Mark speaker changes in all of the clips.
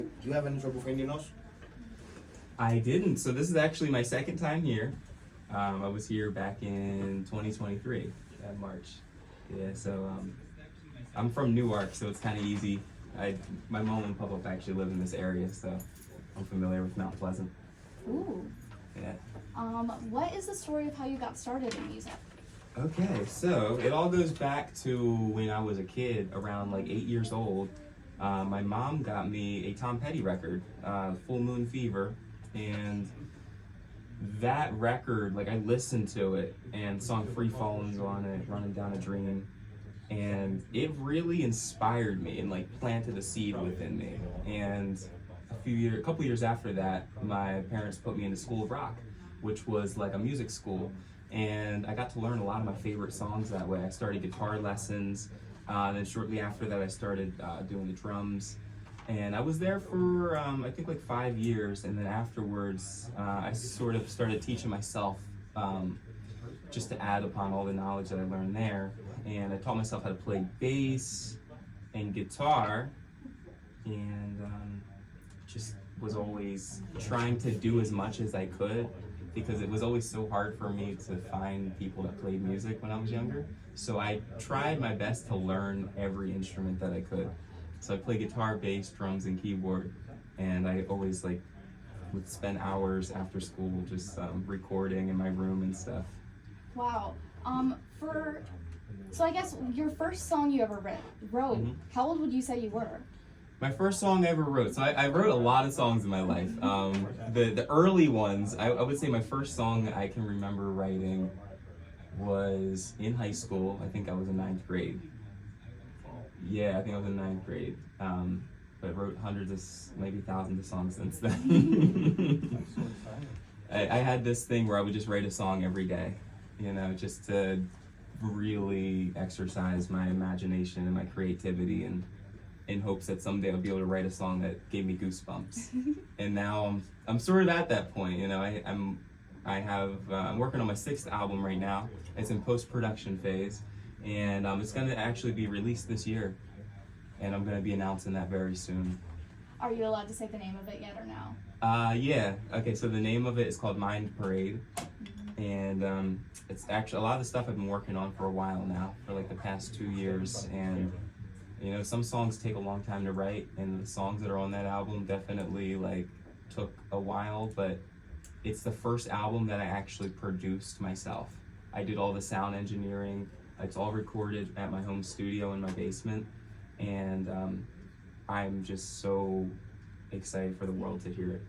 Speaker 1: Do you have any trouble finding us?
Speaker 2: I didn't. So this is actually my second time here. I was here back in 2023, March. Yeah, so I'm from Newark, so it's kind of easy. My mom and papa actually live in this area, so I'm familiar with Mount Pleasant.
Speaker 3: Ooh.
Speaker 2: Yeah.
Speaker 3: What is the story of how you got started in music?
Speaker 2: Okay, so it all goes back to when I was a kid, around like 8 years old. My mom got me a Tom Petty record, Full Moon Fever, and that record, like I listened to it, and song Free Falling's on it, Running Down a Dream, and it really inspired me and like planted a seed within me. And a couple years after that, my parents put me into School of Rock, which was like a music school, and I got to learn a lot of my favorite songs that way. I started guitar lessons, then shortly after that I started doing the drums, and I was there for I think like 5 years, and then afterwards I sort of started teaching myself, just to add upon all the knowledge that I learned there, and I taught myself how to play bass and guitar, and just was always trying to do as much as I could, because it was always so hard for me to find people that played music when I was younger. So I tried my best to learn every instrument that I could. So I play guitar, bass, drums, and keyboard, and I always like would spend hours after school just recording in my room and stuff.
Speaker 3: Wow. So I guess your first song you ever wrote,
Speaker 2: Mm-hmm.
Speaker 3: how old would you say you were?
Speaker 2: My first song I ever wrote. So I wrote a lot of songs in my life. The early ones, I would say my first song I can remember writing was in high school. I think I was in 9th grade. Yeah, I think I was in 9th grade. But I wrote hundreds of, maybe thousands of songs since then. I had this thing where I would just write a song every day, just to really exercise my imagination and my creativity, and in hopes that someday I'll be able to write a song that gave me goosebumps. And now I'm sort of at that point. I'm working on my 6th album right now. It's in post-production phase, and it's going to actually be released this year, and I'm going to be announcing that very soon.
Speaker 3: Are you allowed to say the name of it yet or no?
Speaker 2: Yeah. Okay, so the name of it is called Mind Parade, and it's actually a lot of the stuff I've been working on for a while now, for like the past 2 years, and some songs take a long time to write, and the songs that are on that album definitely like took a while, but it's the first album that I actually produced myself. I did all the sound engineering. It's all recorded at my home studio in my basement, and I'm just so excited for the world to hear it.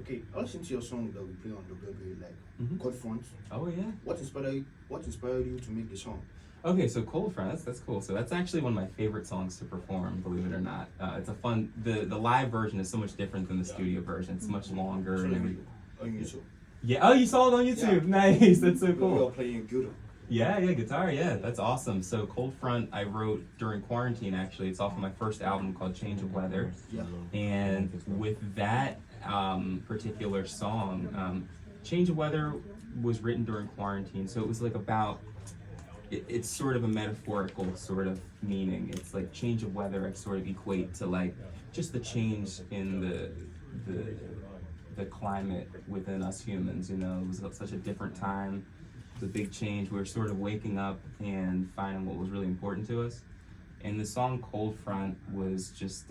Speaker 1: Okay, I listened to your song that we play on WMPH, like Cold Front.
Speaker 2: Oh yeah.
Speaker 1: What inspired you to make the song?
Speaker 2: Okay, so Cold Front, that's cool. So that's actually one of my favorite songs to perform, believe it or not. It's a fun, the live version is so much different than the studio version. It's much longer and everything.
Speaker 1: On YouTube.
Speaker 2: Yeah, oh, you saw it on YouTube. Yeah. Nice, that's so
Speaker 1: We
Speaker 2: cool.
Speaker 1: were playing guitar.
Speaker 2: Yeah, guitar, yeah, that's awesome. So Cold Front I wrote during quarantine, actually. It's off of my first album called Change of Weather.
Speaker 1: Yeah.
Speaker 2: And with that particular song, Change of Weather was written during quarantine, so it was like about, it's sort of a metaphorical sort of meaning. It's like change of weather I sort of equate to like just the change in the climate within us humans. It was such a different time. It was a big change. We were sort of waking up and finding what was really important to us. And the song Cold Front was just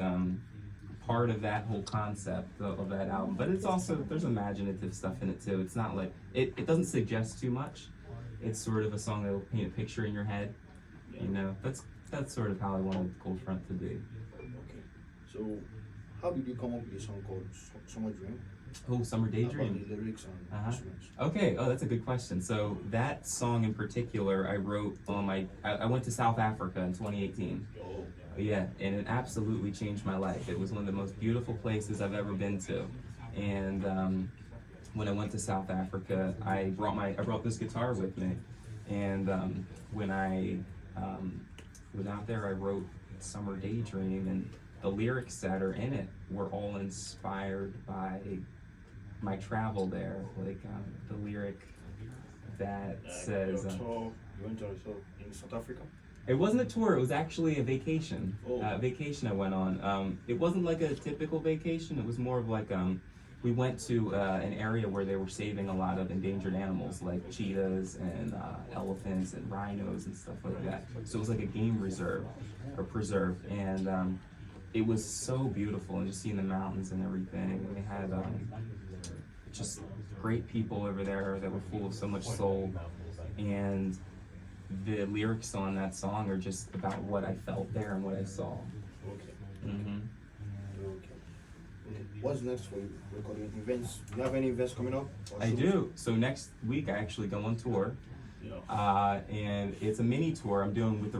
Speaker 2: part of that whole concept of that album. But it's also, there's imaginative stuff in it too. It's not like, it doesn't suggest too much. It's sort of a song that will paint a picture in your head. That's sort of how I wanted Cold Front to be.
Speaker 1: Okay. So, how did you come up with a song called Summer Dream?
Speaker 2: Oh, Summer Daydream.
Speaker 1: About the lyrics and instruments.
Speaker 2: Okay, that's a good question. So that song in particular I wrote on I went to South Africa in 2018.
Speaker 1: Oh.
Speaker 2: Yeah, and it absolutely changed my life. It was one of the most beautiful places I've ever been to. And when I went to South Africa, I brought this guitar with me, and when I was out there, I wrote Summer Daydream, and the lyrics that are in it were all inspired by my travel there. Like the lyric that says,
Speaker 1: you went to in South Africa?
Speaker 2: It wasn't a tour, it was actually a vacation.
Speaker 1: Oh.
Speaker 2: Vacation I went on. It wasn't like a typical vacation, it was more of like, we went to an area where they were saving a lot of endangered animals like cheetahs and elephants and rhinos and stuff like that. So it was like a game reserve or preserve, and it was so beautiful, and just seeing the mountains and everything. And they had just great people over there that were full of so much soul, and the lyrics on that song are just about what I felt there and what I saw.
Speaker 1: Okay.
Speaker 2: Mm-hmm.
Speaker 1: Okay. What's next for you? Recording events? Do you have any events coming up? Or
Speaker 2: I
Speaker 1: shows?
Speaker 2: do. So next week I actually go on tour,
Speaker 1: Yeah.
Speaker 2: and it's a mini tour I'm doing with the